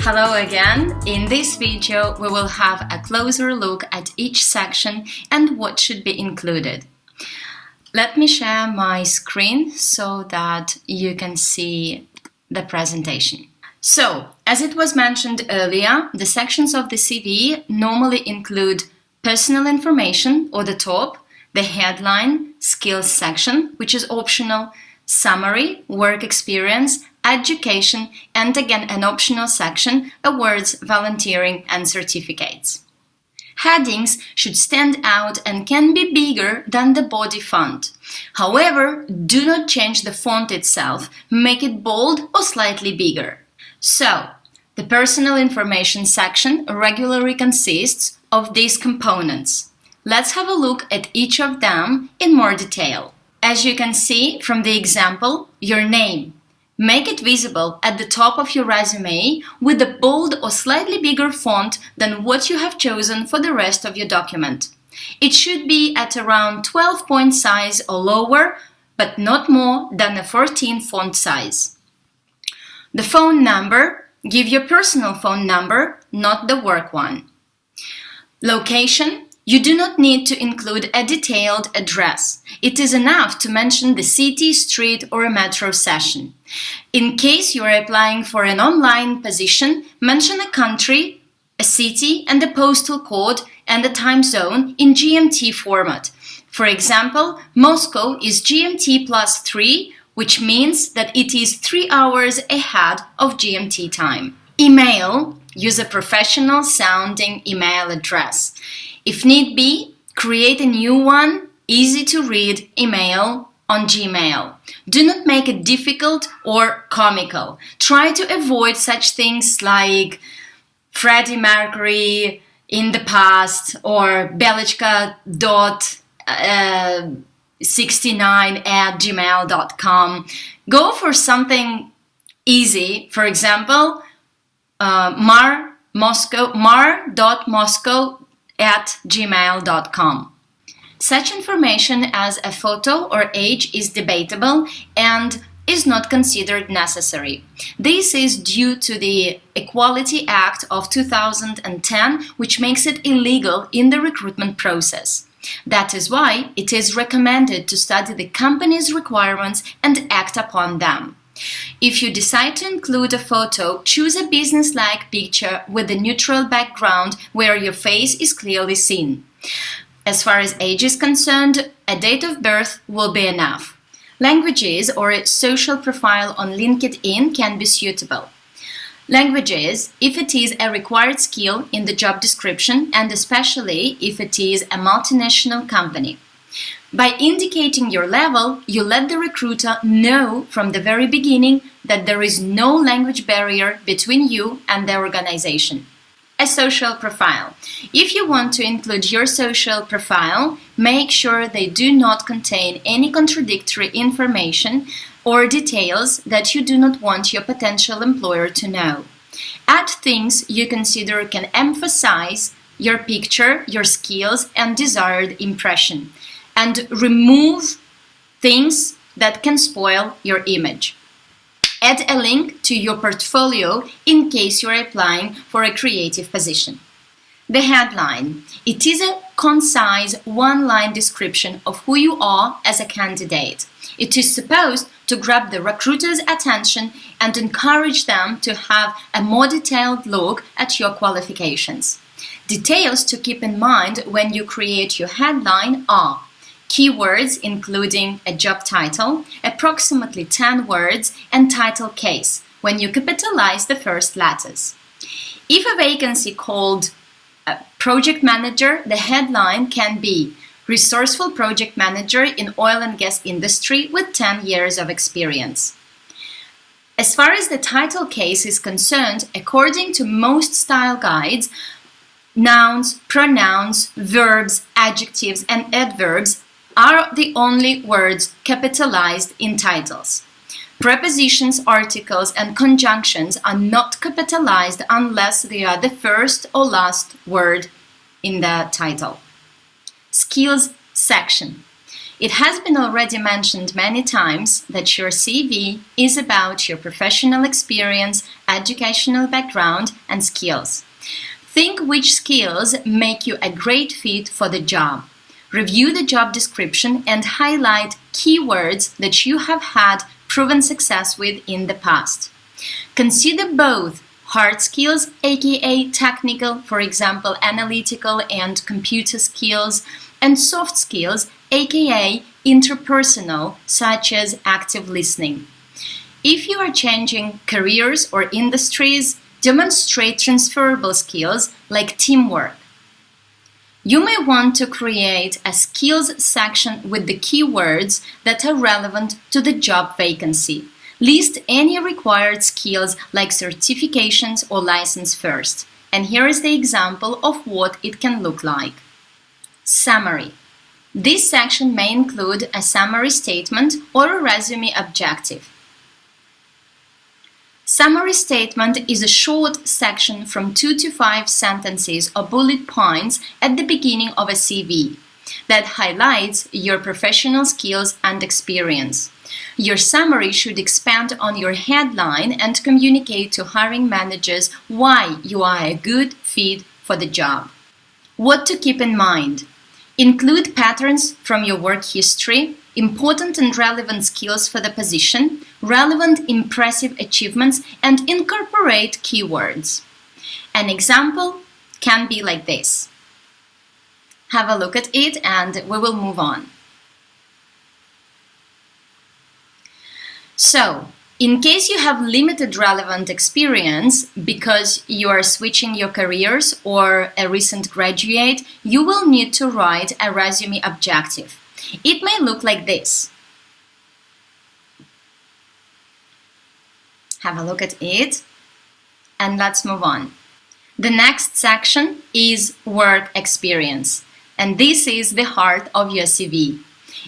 Hello again! In this video we will have a closer look at each section and what should be included. Let me share my screen so that you can see the presentation. So, as it was mentioned earlier, the sections of the CV normally include personal information or the top, the headline, skills section, which is optional, summary, work experience, education, and again an optional section, awards, volunteering, and certificates. Headings should stand out and can be bigger than the body font. However, do not change the font itself, make it bold or slightly bigger. So, the personal information section regularly consists of these components. Let's have a look at each of them in more detail. As you can see from the example, your name. Make it visible at the top of your resume with a bold or slightly bigger font than what you have chosen for the rest of your document. It should be at around 12 point size or lower, but not more than a 14 font size. The phone number, give your personal phone number, not the work one. Location. You do not need to include a detailed address. It is enough to mention the city, street, or a metro session. In case you are applying for an online position, mention a country, a city, and a postal code and a time zone in GMT format. For example, Moscow is GMT +3, which means that it is 3 hours ahead of GMT time. Email. Use a professional sounding email address. If need be, create a new one, easy to read email on Gmail. Do not make it difficult or comical. Try to avoid such things like Freddie Mercury in the past or belichka.69@gmail.com. Go for something easy, for example, mar.moscow@gmail.com. Such information as a photo or age is debatable and is not considered necessary. This is due to the Equality Act of 2010, which makes it illegal in the recruitment process. That is why it is recommended to study the company's requirements and act upon them. If you decide to include a photo, choose a business-like picture with a neutral background where your face is clearly seen. As far as age is concerned, a date of birth will be enough. Languages or a social profile on LinkedIn can be suitable. Languages, if it is a required skill in the job description and especially if it is a multinational company. By indicating your level, you let the recruiter know from the very beginning that there is no language barrier between you and the organization. A social profile. If you want to include your social profile, make sure they do not contain any contradictory information or details that you do not want your potential employer to know. Add things you consider can emphasize your picture, your skills, and desired impression. And remove things that can spoil your image. Add a link to your portfolio in case you're applying for a creative position. The headline. It is a concise one-line description of who you are as a candidate. It is supposed to grab the recruiter's attention and encourage them to have a more detailed look at your qualifications. Details to keep in mind when you create your headline are keywords including a job title, approximately 10 words, and title case when you capitalize the first letters. If a vacancy called project manager, the headline can be resourceful project manager in oil and gas industry with 10 years of experience. As far as the title case is concerned, according to most style guides, nouns, pronouns, verbs, adjectives, and adverbs are the only words capitalized in titles. Prepositions, articles, and conjunctions are not capitalized unless they are the first or last word in the title. Skills section. It has been already mentioned many times that your CV is about your professional experience, educational background, and skills. Think which skills make you a great fit for the job. Review the job description and highlight keywords that you have had proven success with in the past. Consider both hard skills, aka technical, for example, analytical and computer skills, and soft skills, aka interpersonal, such as active listening. If you are changing careers or industries, demonstrate transferable skills like teamwork. You may want to create a skills section with the keywords that are relevant to the job vacancy. List any required skills like certifications or license first. And here is the example of what it can look like. Summary. This section may include a summary statement or a resume objective. Summary statement is a short section from 2 to 5 sentences or bullet points at the beginning of a CV that highlights your professional skills and experience. Your summary should expand on your headline and communicate to hiring managers why you are a good fit for the job. What to keep in mind? Include patterns from your work history, important and relevant skills for the position, relevant impressive achievements, and incorporate keywords. An example can be like this. Have a look at it and we will move on. So, in case you have limited relevant experience because you are switching your careers or a recent graduate, you will need to write a resume objective. It may look like this. Have a look at it and let's move on. The next section is work experience, and this is the heart of your CV.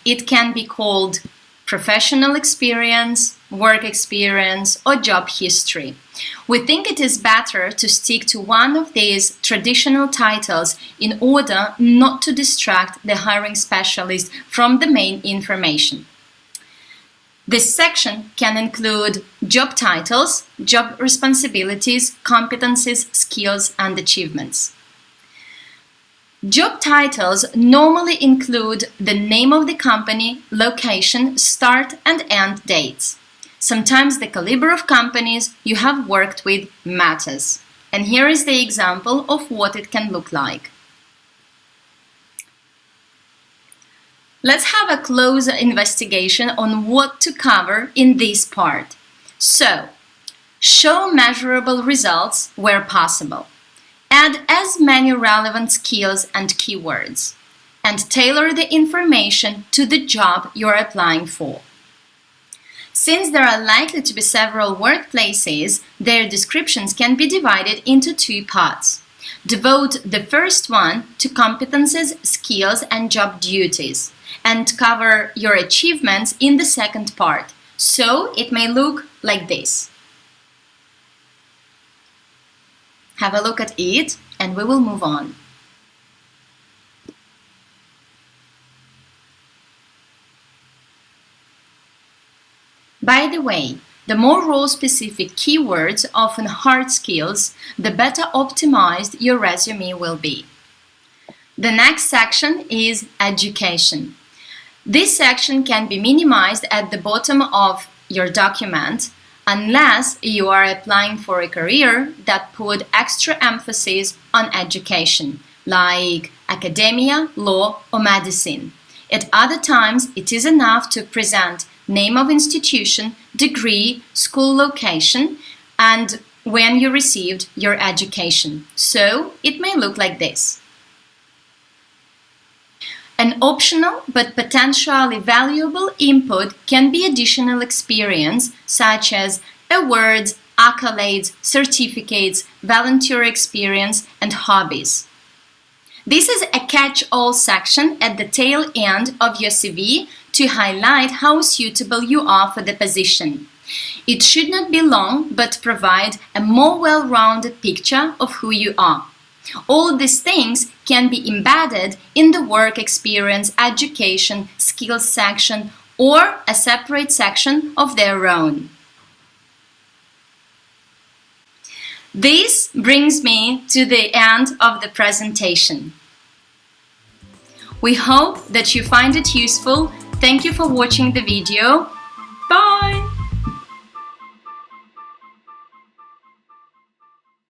It can be called professional experience, work experience, or job history. We think it is better to stick to one of these traditional titles in order not to distract the hiring specialist from the main information. This section can include job titles, job responsibilities, competencies, skills, and achievements. Job titles normally include the name of the company, location, start and end dates. Sometimes the caliber of companies you have worked with matters. And here is the example of what it can look like. Let's have a closer investigation on what to cover in this part. So, show measurable results where possible. Add as many relevant skills and keywords, and tailor the information to the job you're applying for. Since there are likely to be several workplaces, their descriptions can be divided into 2 parts. Devote the first one to competences, skills, and job duties, and cover your achievements in the second part, so it may look like this. Have a look at it and we will move on. By the way, the more role-specific keywords, often hard skills, the better optimized your resume will be. The next section is education. This section can be minimized at the bottom of your document unless you are applying for a career that put extra emphasis on education, like academia, law, or medicine. At other times, it is enough to present name of institution, degree, school location, and when you received your education. So, it may look like this. An optional but potentially valuable input can be additional experience such as awards, accolades, certificates, volunteer experience, and hobbies. This is a catch-all section at the tail end of your CV to highlight how suitable you are for the position. It should not be long but provide a more well-rounded picture of who you are. All these things can be embedded in the work experience, education, skills section, or a separate section of their own. This brings me to the end of the presentation. We hope that you find it useful. Thank you for watching the video.